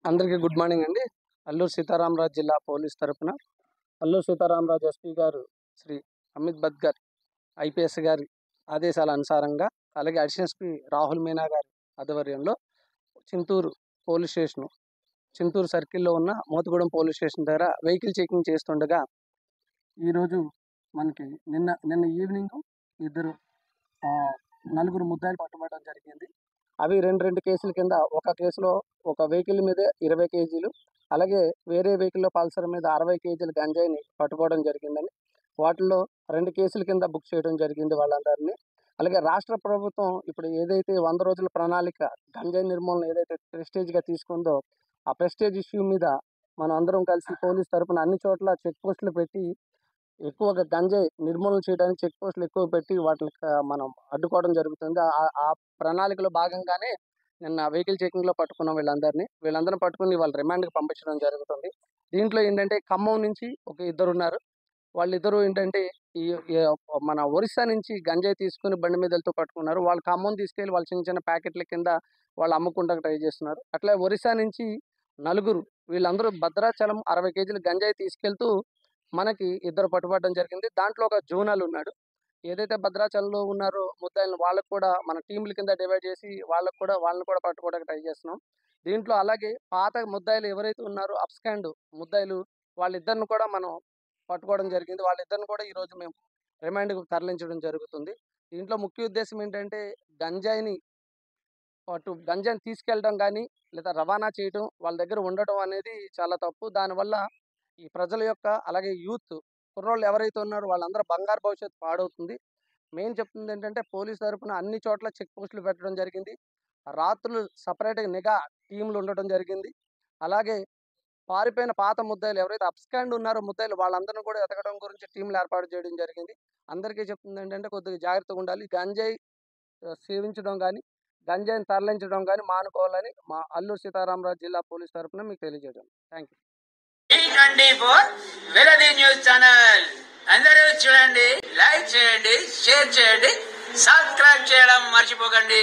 అందరికీ good morning అండి. అల్లూరు సీతారామరాజు జిల్లా పోలీస్ తరపున అల్లూరు సీతారామరాజు ఎస్పీ గారు శ్రీ అమిత్ బద్గర్ ఐపీఎస్ గారి ఆదేశాల అనుసారంగా, అలాగే అడిషనల్ ఎస్పీ రాహుల్ మీనా గారి ఆధ్వర్యంలో చింతూరు పోలీస్ స్టేషను, చింతూరు సర్కిల్లో ఉన్న మోతుగూడెం పోలీస్ స్టేషన్ దగ్గర వెహికల్ చెకింగ్ చేస్తుండగా ఈరోజు మనకి నిన్న ఈవినింగ్ నలుగురు ముద్దాయిలు పట్టుబడడం జరిగింది. అవి రెండు కేసుల కింద, ఒక కేసులో ఒక వెహికల్ మీద 20 కేజీలు, అలాగే వేరే వెహికల్లో పల్సర్ మీద 60 కేజీల గంజాయిని పట్టుకోవడం జరిగిందని, వాటిల్లో 2 కేసుల కింద బుక్ చేయడం జరిగింది వాళ్ళందరినీ. అలాగే రాష్ట్ర ప్రభుత్వం ఇప్పుడు ఏదైతే 100 రోజుల ప్రణాళిక గంజాయి నిర్మూలన ఏదైతే ప్రెస్టేజ్గా తీసుకుందో, ఆ ప్రెస్టేజ్ ఇష్యూ మీద మనం అందరం కలిసి పోలీస్ తరఫున అన్ని చోట్ల చెక్ పోస్టులు పెట్టి ఎక్కువగా గంజాయి నిర్మూలన చేయడానికి చెక్ పోస్టులు ఎక్కువ పెట్టి వాటిని మనం అడ్డుకోవడం జరుగుతుంది. ఆ ప్రణాళికలో భాగంగానే నిన్న వెహికల్ చెకింగ్లో పట్టుకున్నాం వీళ్ళందరినీ పట్టుకుని వాళ్ళ రిమాండ్కి పంపించడం జరుగుతుంది. దీంట్లో ఏంటంటే ఖమ్మం నుంచి ఒక ఇద్దరు ఉన్నారు. వాళ్ళిద్దరూ ఏంటంటే ఈ మన ఒరిస్సా నుంచి గంజాయి తీసుకుని బండి మీద వెళ్తూ పట్టుకున్నారు. వాళ్ళు ఖమ్మం తీసుకెళ్ళి వాళ్ళ చిన్న చిన్న ప్యాకెట్ల కింద వాళ్ళు అమ్ముకుంటానికి ట్రై చేస్తున్నారు. అట్లా ఒరిస్సా నుంచి నలుగురు, వీళ్ళందరూ భద్రాచలం 60 కేజీలు గంజాయి తీసుకెళ్తూ మనకి ఇద్దరు పట్టుబడడం జరిగింది. దాంట్లో ఒక జోనల్ ఉన్నాడు. ఏదైతే భద్రాచలంలో ఉన్నారో ముద్దాయిలను వాళ్ళకు కూడా మన టీంల కింద డివైడ్ చేసి వాళ్ళని కూడా పట్టుకోవడానికి ట్రై చేస్తున్నాం. దీంట్లో అలాగే పాత ముద్దాయిలు ఎవరైతే ఉన్నారో అబ్స్కాండ్ ముద్దాయిలు వాళ్ళిద్దరిని కూడా మనం పట్టుకోవడం జరిగింది. వాళ్ళిద్దరిని కూడా ఈరోజు మేము రిమాండ్కు తరలించడం జరుగుతుంది. దీంట్లో ముఖ్య ఉద్దేశం ఏంటంటే గంజాయిని తీసుకెళ్ళడం కానీ లేదా రవాణా చేయడం, వాళ్ళ దగ్గర ఉండటం అనేది చాలా తప్పు. దానివల్ల ఈ ప్రజల యొక్క, అలాగే యూత్ కుర్రోళ్ళు ఎవరైతే ఉన్నారో వాళ్ళందరూ బంగారు భవిష్యత్తు పాడవుతుంది. మెయిన్ చెప్తుంది ఏంటంటే పోలీస్ తరఫున అన్ని చోట్ల చెక్ పోస్టులు పెట్టడం జరిగింది. రాత్రులు సపరేట్గా నిఘా టీంలు ఉండటం జరిగింది. అలాగే పారిపోయిన పాత ముద్దాయిలు ఎవరైతే అబ్స్కాండ్ ఉన్నారో ముద్దాయిలు వాళ్ళందరినీ కూడా ఎతకడం గురించి టీంలు ఏర్పాటు చేయడం జరిగింది. అందరికీ చెప్తుంది ఏంటంటే కొద్దిగా జాగ్రత్తగా ఉండాలి. గంజాయి సేవించడం కానీ, గంజాయిని తరలించడం కానీ మానుకోవాలని మా అల్లూరు సీతారామరాజు జిల్లా పోలీస్ తరఫున మీకు తెలియజేయడం. Thank you. E24 వెలది న్యూస్ ఛానల్ అందరూ చూడండి, లైక్ చేయండి, షేర్ చేయండి, సబ్స్క్రైబ్ చేయడం మర్చిపోకండి.